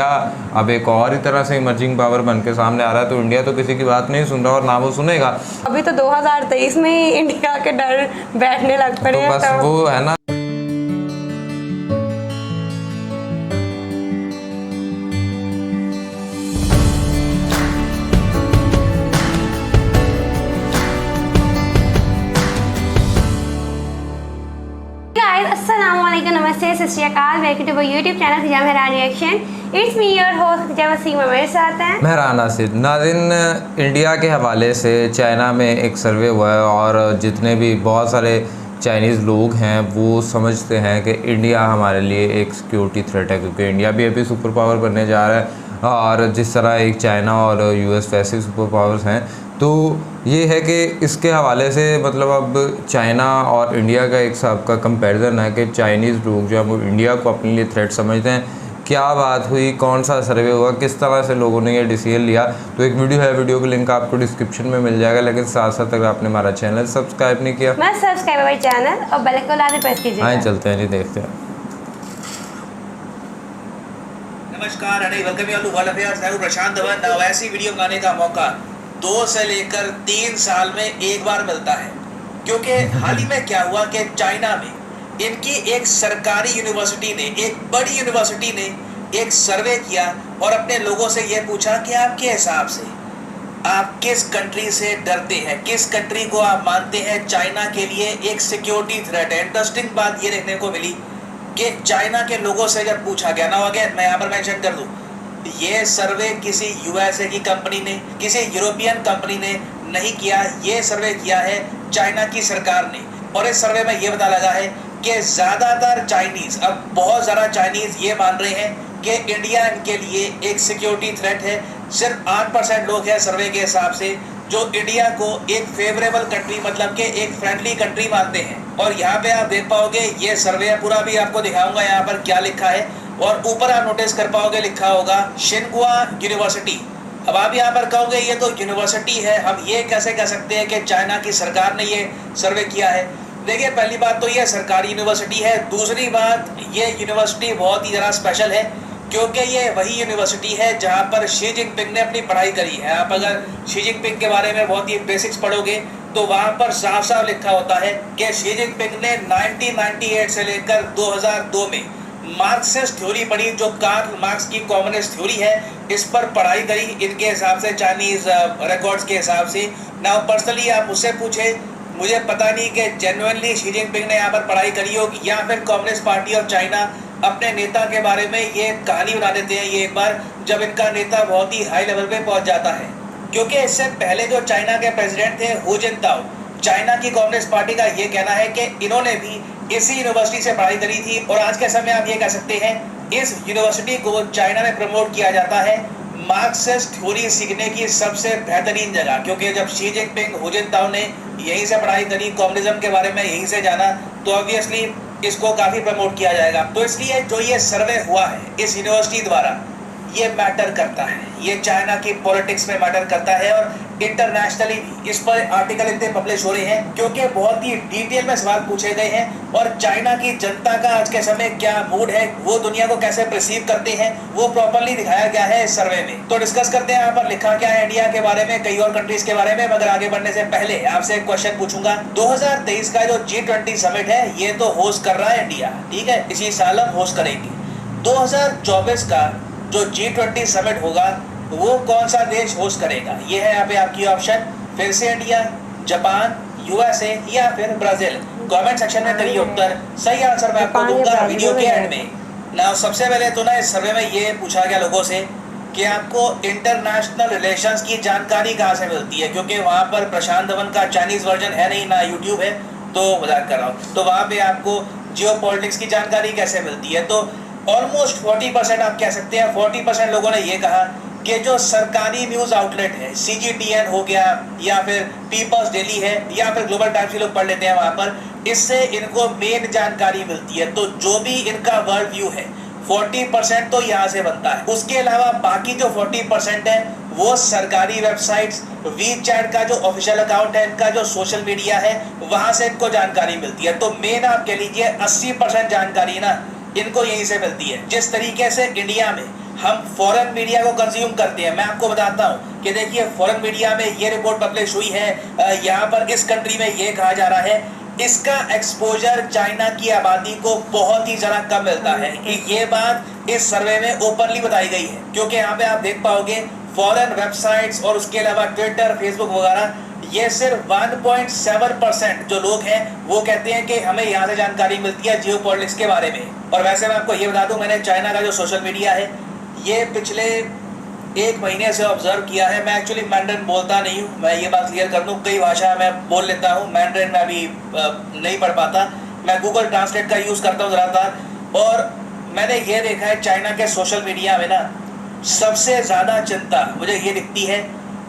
अब एक और ही तरह से इमर्जिंग पावर बन के सामने आ रहा है, तो इंडिया तो किसी की बात नहीं सुन रहा और ना वो सुनेगा। अभी तो 2023 में ही इंडिया के डर बैठने लग पड़े तो हैं। बस वो है ना। अस्सलामुअलैकुम, नमस्ते, सत श्री अकाल। वेलकम टू यूट्यूब चैनल हिजाब Mehran reaction. It's me your host हिजाब वसीम। मेरे साथ हैं मेहरान आसिद। नाज़रीन, इंडिया के हवाले से चाइना में एक सर्वे हुआ है और जितने भी बहुत सारे चाइनीज़ लोग हैं वो समझते हैं कि इंडिया हमारे लिए एक सिक्योरिटी थ्रेट है, क्योंकि इंडिया भी अभी सुपर पावर बनने जा रहा है। और जिस तरह एक चाइना और यूएस वैसे सुपर पावर्स हैं, तो ये है कि इसके हवाले से मतलब अब चाइना और इंडिया का एक साहब का कंपैरिजन है कि चाइनीज़ लोग जो है वो इंडिया को अपने लिए थ्रेट समझते हैं। क्या बात हुई, कौन सा सर्वे हुआ, किस तरह से लोगों ने ये डिसीजन लिया, तो एक वीडियो है, वीडियो का लिंक आपको डिस्क्रिप्शन में मिल जाएगा। लेकिन साथ साथ अगर आपने हमारा चैनल सब्सक्राइब नहीं किया, मैं सब्सक्राइब मेरे चैनल और बेल आइकन लाजमी प्रेस कीजिए। आए चलते हैं जी, देखते हैं। नमस्कार, वेलकम यू ऑल अफेयर्स। मैं हूं प्रशांत धवन। नाउ ऐसी वीडियो बनाने का मौका 2 से लेकर 3 साल में एक बार मिलता है, क्योंकि हाल ही में क्या हुआ कि चाइना में इनकी एक सरकारी यूनिवर्सिटी ने, एक बड़ी यूनिवर्सिटी ने एक सर्वे किया और अपने लोगों से यह पूछा कि आपके हिसाब से आप किस कंट्री से डरते हैं, किस कंट्री को आप मानते हैं चाइना के लिए एक सिक्योरिटी थ्रेट है। इंटरेस्टिंग बात ये देखने को मिली कि चाइना के लोगों से जब पूछा गया ना, अगेन मैं यहाँ पर मेंशन कर दूं, ये सर्वे किसी यूएसए की कंपनी ने, किसी यूरोपियन कंपनी ने नहीं किया, ये सर्वे किया है चाइना की सरकार ने। और इस सर्वे में ये पता लगा है कि ज़्यादातर चाइनीज़, अब बहुत ज़्यादा चाइनीज़ ये मान रहे हैं कि इंडिया इनके लिए एक सिक्योरिटी थ्रेट है। सिर्फ 8% लोग हैं सर्वे के हिसाब से जो इंडिया को एक फेवरेबल कंट्री, मतलब कि एक फ्रेंडली कंट्री मानते हैं। और यहाँ पे आप देख पाओगे, ये सर्वे पूरा भी आपको दिखाऊंगा यहाँ पर क्या लिखा है, और ऊपर आप नोटिस कर पाओगे लिखा होगा शिनहुआ यूनिवर्सिटी। अब आप यहाँ पर कहोगे ये तो यूनिवर्सिटी है, हम ये कैसे कह सकते हैं कि चाइना की सरकार ने ये सर्वे किया है। देखिए, पहली बात तो ये सरकारी यूनिवर्सिटी है। दूसरी बात, ये यूनिवर्सिटी बहुत ही ज़रा स्पेशल है, क्योंकि ये वही यूनिवर्सिटी है जहाँ पर शी जिनपिंग ने अपनी पढ़ाई करी है। आप अगर शी जिनपिंग के बारे में बहुत ही बेसिक्स पढ़ोगे तो वहाँ पर साफ साफ लिखा होता है कि शी जिनपिंग ने 1998 से लेकर 2002 में मार्क्सिस्ट थ्योरी पढ़ी, जो कार्ल मार्क्स की कम्युनिस्ट थ्योरी है, इस पर पढ़ाई करी इनके हिसाब से, चाइनीज़ रिकॉर्ड्स के हिसाब से। ना पर्सनली आप मुझसे पूछे, मुझे पता नहीं कि जेन्युइनली शी जिनपिंग ने यहाँ पर पढ़ाई करी होगी या फिर कम्युनिस्ट पार्टी ऑफ चाइना अपने नेता के बारे में ये कहानी बना देते हैं ये एक बार जब इनका नेता बहुत ही हाई लेवल पे पहुंच जाता है। क्योंकि इससे पहले जो चाइना के प्रेसिडेंट थे हू जिनताओ, चाइना की कम्युनिस्ट पार्टी का ये कहना है कि इन्होंने भी इसी यूनिवर्सिटी से पढ़ाई करी थी। और आज के समय आप ये कह सकते हैं इस यूनिवर्सिटी को चाइना में प्रमोट किया जाता है मार्क्सिस्ट थ्योरी सीखने की सबसे बेहतरीन जगह, क्योंकि जब शी जिनपिंग, हू जिनताओ ने यहीं से पढ़ाई करी, कम्युनिज्म के बारे में यहीं से जाना, तो ऑब्वियसली इसको काफ़ी प्रमोट किया जाएगा। तो इसलिए जो ये सर्वे हुआ है इस यूनिवर्सिटी द्वारा, ये मैटर करता है, ये चाइना की पॉलिटिक्स में मैटर करता है। और इंटरनेशनली भी इस पर आर्टिकल इतने पब्लिश हो रहे हैं क्योंकि बहुत ही डिटेल में सवाल पूछे गए हैं। और चाइना की जनता का आज के समय क्या मूड है, वो दुनिया को कैसे परसीव करते हैं, वो प्रॉपर्ली दिखाया गया है इस सर्वे में। तो डिस्कस करते हैं यहाँ पर लिखा क्या है इंडिया के बारे में, कई और कंट्रीज के बारे में। मगर आगे बढ़ने से पहले आपसे एक क्वेश्चन पूछूंगा। 2023 का जो G20 समिट है ये तो होस्ट कर रहा है इंडिया, ठीक है, इसी साल हम होस्ट करेंगे। 2024 का जो G20 समिट होगा वो कौन सा देश होस्ट करेगा, ये है यहाँ पे आपकी ऑप्शन। फिर से इंडिया, जापान, यूएसए या फिर ब्राजील। कमेंट सेक्शन में करिए उत्तर। सही आंसर मैं आपको दूंगा वीडियो के एंड में। ना सबसे पहले तो ना इस सर्वे में ये पूछा गया लोगों से कि आपको इंटरनेशनल रिलेशंस की जानकारी कहाँ से मिलती है, क्योंकि वहाँ पर प्रशांत धवन का चाइनीज वर्जन है नहीं, ना यूट्यूब है, तो मजाक कर रहा हूँ। तो वहाँ पे आपको जियो पॉलिटिक्स की जानकारी कैसे मिलती है, तो ऑलमोस्ट 40% आप कह सकते हैं, 40% लोगों ने ये कहा कि जो सरकारी न्यूज़ आउटलेट है, CGTN हो गया या फिर पीपल्स डेली है या फिर ग्लोबल टाइम्स, लोग पढ़ लेते हैं वहाँ पर, इससे इनको मेन जानकारी मिलती है। तो जो भी इनका वर्ल्ड व्यू है 40% तो यहाँ से बनता है। उसके अलावा बाकी जो 40% है वो सरकारी वेबसाइट्स, वीचैट का जो ऑफिशियल अकाउंट है इनका, जो सोशल मीडिया है, वहाँ से इनको जानकारी मिलती है। तो मेन आप कह लीजिए 80% जानकारी ना इनको यहीं से मिलती है। जिस तरीके से इंडिया में हम फॉरेन मीडिया को कंज्यूम करते हैं। मैं आपको बताता हूं कि देखिए फॉरेन मीडिया में ये रिपोर्ट पब्लिश हुई है, यहाँ पर इस कंट्री में ये कहा जा रहा है। इसका एक्सपोजर चाइना की आबादी को बहुत ही ज़्यादा कम मिलता है। ये बात इस सर्वे में ओपनली बताई गई है, क्योंकि यहाँ पे आप देख पाओगे फॉरेन वेबसाइट्स और उसके अलावा ट्विटर, फेसबुक वगैरह, ये सिर्फ 1.7% जो लोग हैं वो कहते हैं कि हमें यहाँ से जानकारी मिलती है जियो पॉलिटिक्स के बारे में। और वैसे मैं आपको ये बता दूं, मैंने चाइना का जो सोशल मीडिया है ये पिछले 1 महीने से ऑब्जर्व किया है। मैं एक्चुअली मैंड्रिन बोलता नहीं हूँ, मैं ये बात क्लियर कर दूँ, कई भाषा मैं बोल लेता हूँ, मैंड्रिन में अभी नहीं पढ़ पाता। मैं गूगल ट्रांसलेट का यूज़ करता हूँ ज़्यादातर। और मैंने ये देखा है चाइना के सोशल मीडिया में ना सबसे ज़्यादा चिंता मुझे ये दिखती है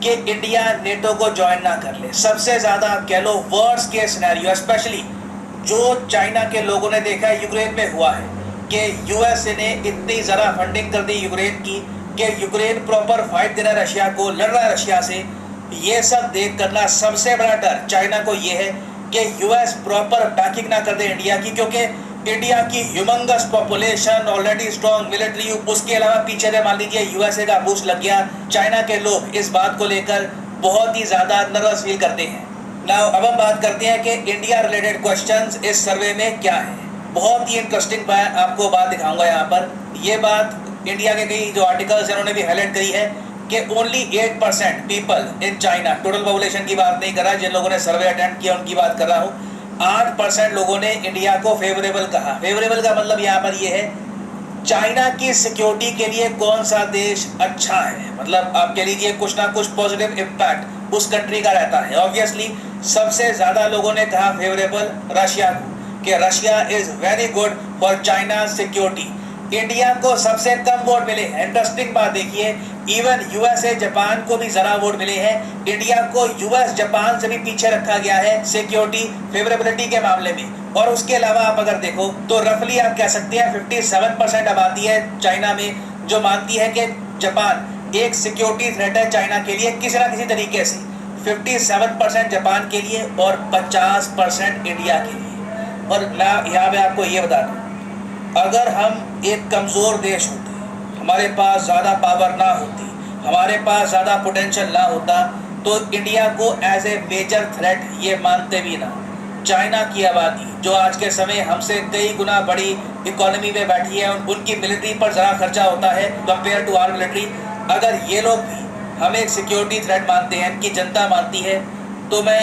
कि इंडिया नेटो को ज्वाइन ना कर ले। सबसे ज़्यादा कह लो वर्स्ट केस सिनेरियो, स्पेशली जो चाइना के लोगों ने देखा है यूक्रेन में हुआ है कि यूएसए ने इतनी ज़्यादा फंडिंग कर दी यूक्रेन की कि यूक्रेन प्रॉपर फाइट दे रहा है रशिया को, लड़ रहा है रशिया से। ये सब देख करना सबसे बड़ा डर चाइना को ये है कि यूएस प्रॉपर बैकिंग ना कर दे इंडिया की, क्योंकि इंडिया की humongous population, already strong military, उसके अलावा पीछे से मान लीजिए यूएसए का बूस्ट लग गया। चाइना के लोग इस बात को लेकर बहुत ही ज़्यादा नर्वस फील करते हैं। नाउ अब हम बात करते हैं कि इंडिया रिलेटेड क्वेश्चंस इस सर्वे में क्या है। बहुत ही इंटरेस्टिंग आपको बात दिखाऊंगा यहाँ पर। ये बात इंडिया के कई जो आर्टिकल्स हैं उन्होंने भी हाईलाइट करी है कि only 8% people in China, total population की बात नहीं कर रहा, जिन लोगों ने सर्वे अटेंड किया उनकी बात कर रहा हूँ, 8% लोगों ने इंडिया को फेवरेबल कहा। फेवरेबल का मतलब यहाँ पर ये है चाइना की सिक्योरिटी के लिए कौन सा देश अच्छा है, मतलब आप कह लीजिए कुछ ना कुछ पॉजिटिव इम्पैक्ट उस कंट्री का रहता है। ऑब्वियसली सबसे ज़्यादा लोगों ने कहा फेवरेबल रशिया को, कि Russia is very good for China security. India को सबसे कम वोट मिले हैं। इंटरेस्टिंग बात देखिए, इवन यूएसए, जापान को भी ज़रा वोट मिले हैं। इंडिया को यूएस, जापान से भी पीछे रखा गया है सिक्योरिटी फेवरेबिलिटी के मामले में। और उसके अलावा आप अगर देखो तो रफली आप कह सकते हैं 57% आबादी है चाइना में जो मानती है कि जापान एक सिक्योरिटी थ्रेट है चाइना के लिए किसी ना किसी तरीके से। 57% जापान के लिए और 50% इंडिया के लिए। और मैं यहाँ पे आपको ये बता दूँ, अगर हम एक कमज़ोर देश होते, हमारे पास ज़्यादा पावर ना होती, हमारे पास ज़्यादा पोटेंशियल ना होता, तो इंडिया को एज ए मेजर थ्रेट ये मानते भी ना। चाइना की आबादी जो आज के समय हमसे कई गुना बड़ी इकोनॉमी में बैठी है, उनकी मिलिट्री पर ज़रा खर्चा होता है कंपेयर टू आवर मिलिट्री। अगर ये लोग भी हमें एक सिक्योरिटी थ्रेट मानते हैं, इनकी जनता मानती है, तो मैं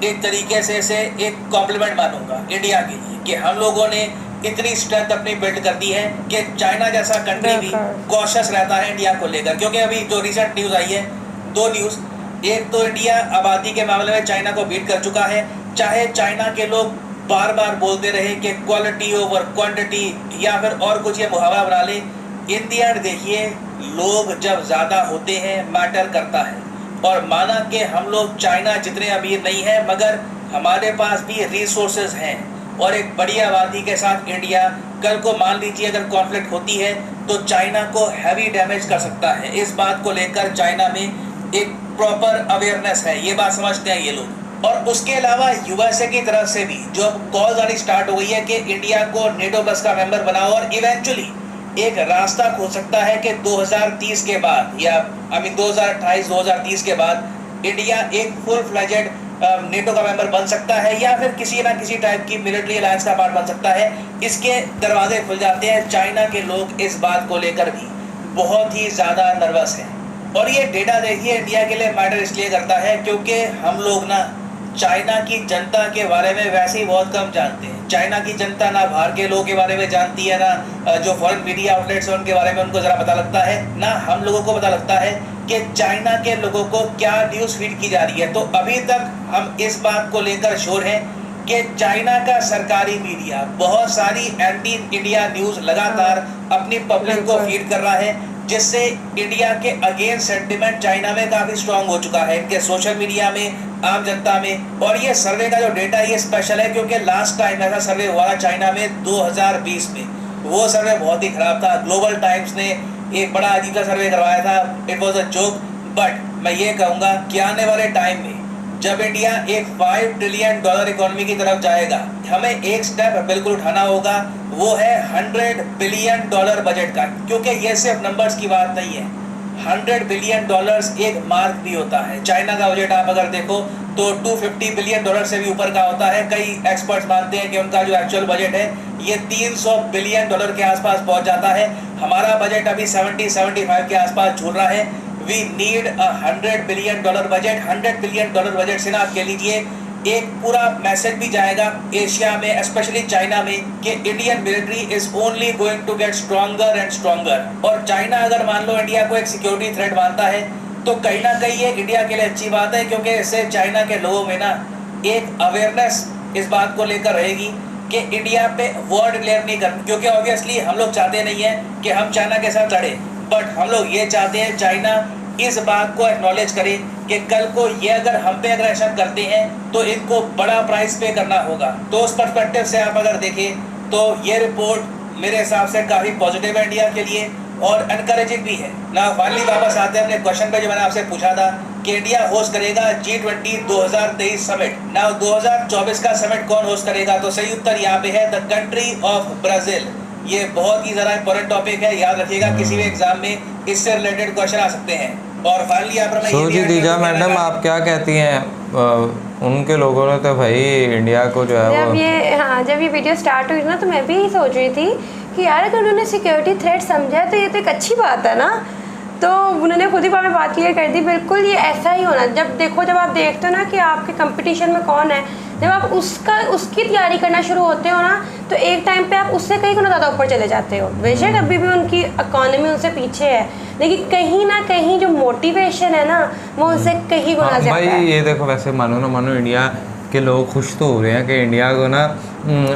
एक तरीके से इसे एक कॉम्प्लीमेंट मानूंगा इंडिया के लिए कि हम लोगों ने इतनी स्ट्रेंथ अपनी बिल्ड कर दी है कि चाइना जैसा कंट्री भी कॉशियस रहता है इंडिया को लेकर। क्योंकि अभी जो रिसेंट न्यूज़ आई है, 2 न्यूज़, एक तो इंडिया आबादी के मामले में चाइना को बीट कर चुका है, चाहे चाइना के लोग बार बार बोलते रहे कि क्वालिटी ओवर क्वांटिटी या फिर और कुछ ये मुहावरा बना ले। इन दी एंड देखिए, लोग जब ज़्यादा होते हैं मैटर करता है। और माना कि हम लोग चाइना जितने अमीर नहीं हैं, मगर हमारे पास भी रिसोर्सेज हैं और एक बड़ी आबादी के साथ इंडिया कल को मान लीजिए अगर कॉन्फ्लिक्ट होती है तो चाइना को हैवी डैमेज कर सकता है। इस बात को लेकर चाइना में एक प्रॉपर अवेयरनेस है, ये बात समझते हैं ये लोग। और उसके अलावा यूएसए की तरफ से भी जो कॉल्स आनी स्टार्ट हो गई है कि इंडिया को नेटो प्लस का मेंबर बनाओ, और इवेंचुअली एक रास्ता खोल सकता है कि 2030 के बाद या 2028-2030 के बाद इंडिया एक फुल फ्लेजेड नेटो का मेंबर बन सकता है या फिर किसी ना किसी टाइप की मिलिट्री अलायंस का पार्ट बन सकता है। इसके दरवाजे खुल जाते हैं। चाइना के लोग इस बात को लेकर भी बहुत ही ज़्यादा नर्वस हैं। और ये डेटा देखिए इंडिया के लिए मैटर इसलिए करता है क्योंकि हम लोग ना चाइना की जनता के बारे में वैसे ही बहुत कम जानते हैं। चाइना की जनता ना बाहर के लोगों के बारे में जानती है, ना जो फॉरेन मीडिया आउटलेट्स हैं उनके बारे में उनको ज़रा पता लगता है, ना हम लोगों को पता लगता है कि चाइना के लोगों को क्या न्यूज़ फीड की जा रही है। तो अभी तक हम इस बात को लेकर श्योर हैं कि चाइना का सरकारी मीडिया बहुत सारी एंटी इंडिया न्यूज़ लगातार अपनी पब्लिक को फीड कर रहा है, जिससे इंडिया के अगेंस्ट सेंटिमेंट चाइना में काफ़ी स्ट्रांग हो चुका है, इनके सोशल मीडिया में, आम जनता में। और ये सर्वे का जो डेटा ये स्पेशल है क्योंकि लास्ट टाइम ऐसा सर्वे हुआ था चाइना में 2020 में। वो सर्वे बहुत ही ख़राब था। ग्लोबल टाइम्स ने एक बड़ा अजीब सा सर्वे करवाया था, it was a joke. But मैं ये कहूँगा कि आने वाले टाइम में जब इंडिया एक $5 ट्रिलियन इकोनॉमी की तरफ जाएगा, हमें एक स्टेप बिल्कुल उठाना होगा, वो है $100 बिलियन बजट का, क्योंकि ये सिर्फ नंबर्स की बात नहीं है। $100 बिलियन एक मार्क भी होता है। चाइना का बजट आप अगर देखो तो $250 बिलियन से भी ऊपर का होता है। कई एक्सपर्ट्स मानते हैं कि उनका जो एक्चुअल बजट है ये $300 बिलियन के आसपास पहुंच जाता है। हमारा बजट अभी 70-75 के आसपास झूल रहा है। We need $100 billion budget. $100 billion budget से ना आप कह लीजिए एक पूरा मैसेज भी जाएगा एशिया में, स्पेशली चाइना में, कि Indian military is only going to get stronger and stronger. और चाइना अगर मान लो इंडिया को एक सिक्योरिटी थ्रेट मानता है तो कहीं ना कहीं ये इंडिया के लिए अच्छी बात है, क्योंकि इससे चाइना के लोगों में ना एक अवेयरनेस इस बात को लेकर रहेगी कि इंडिया पे वॉर डिक्लेयर नहीं कर, क्योंकि ऑब्वियसली हम लोग चाहते नहीं है कि हम चाइना के साथ लड़े, बट हम लोग ये चाहते हैं चाइना इस बात को एक्नॉलेज करे कि कल को ये अगर हम पे एग्रेशन करते हैं तो इनको बड़ा प्राइस पे करना होगा। तो उस पर्सपेक्टिव से आप अगर देखें तो ये रिपोर्ट मेरे हिसाब से काफ़ी पॉजिटिव है इंडिया के लिए और एनकरेजिंग भी है ना। फाइनली वापस आते हैं अपने क्वेश्चन पे जो मैंने आपसे पूछा था कि इंडिया होस्ट करेगा G20 2023 समिट। ना 2024 का समिट कौन होस्ट करेगा, तो सही उत्तर यहाँ पे है द कंट्री ऑफ ब्राज़ील। ये बहुत ही ज़रा इंपॉर्टेंट टॉपिक है, याद रखिएगा किसी भी एग्जाम में इससे रिलेटेड क्वेश्चन आ सकते हैं। और फाइनली यहाँ पर मैं सोची दीजा मैडम आप क्या कहती हैं, उनके लोगों ने तो भाई इंडिया को जो है जब ये वीडियो स्टार्ट हुई ना तो मैं भी सोच रही थी कि यार अगर उन्होंने सिक्योरिटी थ्रेट समझा है तो ये तो एक अच्छी बात है ना। तो उन्होंने खुद ही में बात क्लियर कर दी, बिल्कुल ये ऐसा ही होना। जब आप देखते हो ना कि आपके कंपटीशन में कौन है, जब आप उसकी तैयारी करना शुरू होते हो ना तो एक टाइम पे आप उससे कई गुना ज़्यादा ऊपर चले जाते हो। बेशक अभी भी उनकी इकॉनमी उनसे पीछे है, लेकिन कहीं ना कहीं जो मोटिवेशन है ना वो उनसे कहीं गुना ज़्यादा है। भाई ये देखो, वैसे मानो ना मानो इंडिया के लोग खुश तो हो रहे हैं कि इंडिया को ना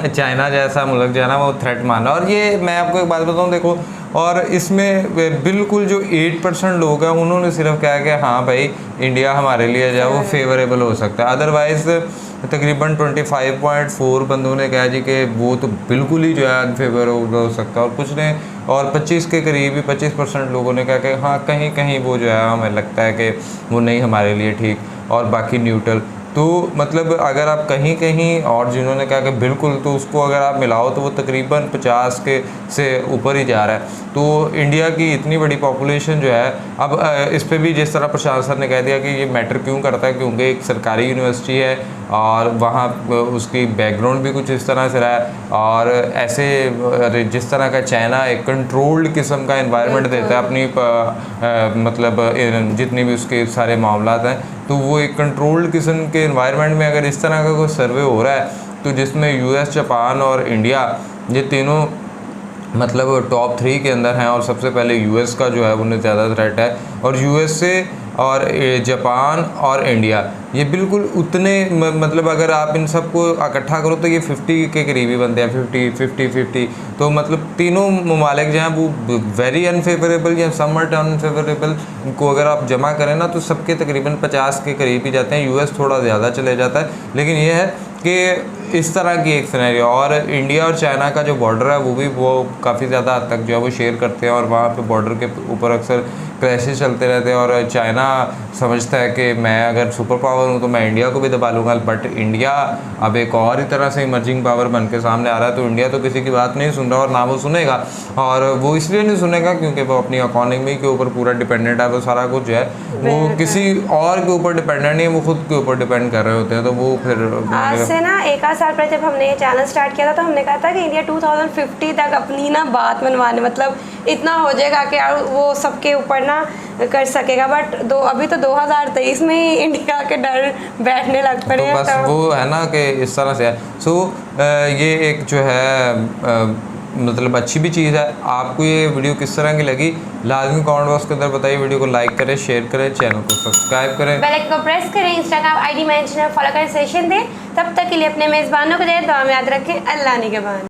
चाइना जैसा मुल्क जो है ना वो थ्रेट माना। और ये मैं आपको एक बात बताऊँ, देखो, और इसमें बिल्कुल जो 8% लोग हैं उन्होंने सिर्फ कहा कि हाँ भाई इंडिया हमारे लिए जो है वो फेवरेबल हो सकता है। अदरवाइज़ तकरीबन 25.4 बंदों ने कहा जी कि वो तो बिल्कुल ही जो है अनफेवरेबल हो सकता है, और कुछ ने और 25 के करीब ही 25% लोगों ने कहा कि हाँ कहीं कहीं वो जो है हमें लगता है कि वो नहीं हमारे लिए ठीक, और बाकी न्यूट्रल। तो मतलब अगर आप कहीं कहीं और जिन्होंने कहा कि बिल्कुल, तो उसको अगर आप मिलाओ तो वो तकरीबन 50 के से ऊपर ही जा रहा है। तो इंडिया की इतनी बड़ी पॉपुलेशन जो है, अब इस पे भी जिस तरह प्रशांत सर ने कह दिया कि ये मैटर क्यों करता है, क्योंकि एक सरकारी यूनिवर्सिटी है और वहाँ उसकी बैकग्राउंड भी कुछ इस तरह से रहा है, और ऐसे जिस तरह का चाइना एक कंट्रोल्ड किस्म का एनवायरनमेंट देता है अपनी मतलब जितनी भी उसके सारे मामलात हैं, तो वो एक कंट्रोल्ड किस्म के एनवायरनमेंट में अगर इस तरह का कोई सर्वे हो रहा है तो जिसमें US, जापान और इंडिया ये तीनों मतलब टॉप 3 के अंदर हैं, और सबसे पहले US का जो है उन्हें ज़्यादा थ्रेट है, और US से और जापान और इंडिया ये बिल्कुल उतने मतलब अगर आप इन सबको इकट्ठा करो तो ये 50 के करीबी बनते हैं, 50। तो मतलब तीनों ममालिक जो हैं वो वेरी अनफेवरेबल या समवट अनफेवरेबल को अगर आप जमा करें ना तो सबके तकरीबन 50 के करीब ही जाते हैं। US थोड़ा ज़्यादा चले जाता है, लेकिन ये है कि इस तरह की एक सिनेरियो। और इंडिया और चाइना का जो बॉर्डर है वो काफ़ी ज़्यादा हद तक जो है वो शेयर करते हैं, और वहाँ पे बॉर्डर के ऊपर अक्सर क्रैशेस चलते रहते हैं, और चाइना समझता है कि मैं अगर सुपर पावर हूँ तो मैं इंडिया को भी दबा लूँगा। बट इंडिया अब एक और ही तरह से इमर्जिंग पावर बन के सामने आ रहा है, तो इंडिया तो किसी की बात नहीं सुन रहा, और ना वो सुनेगा। और वो इसलिए नहीं सुनेगा क्योंकि वो अपनी इकॉनमी के ऊपर पूरा डिपेंडेंट है, वो सारा कुछ जो है वो किसी और के ऊपर डिपेंडेंट नहीं है, वो खुद के ऊपर डिपेंड कर रहे होते हैं। तो वो फिर आज से ना 1 आध साल पहले जब हमने ये चैनल स्टार्ट किया था तो हमने कहा था कि इंडिया 2050 तक अपनी ना बात मनवाने मतलब इतना हो जाएगा कि यार वो सबके ऊपर ना कर सकेगा। बट अभी तो 2023 में ही इंडिया के डर बैठने लग पड़े हैं। तो बस वो है ना कि इस तरह से है। सो ये एक जो है मतलब अच्छी भी चीज़ है। आपको ये वीडियो किस तरह की लगी लाजमी कमेंट बॉक्स के अंदर बताइए। वीडियो को लाइक करें, शेयर करें, चैनल को सब्सक्राइब करें, बेल आइकन को प्रेस करें, इंस्टाग्राम ID मेंशन फॉलो करें, सेशन दें। तब तक के लिए अपने मेज़बानों को दे दुआ में याद रखें। अल्लाह निगहबान।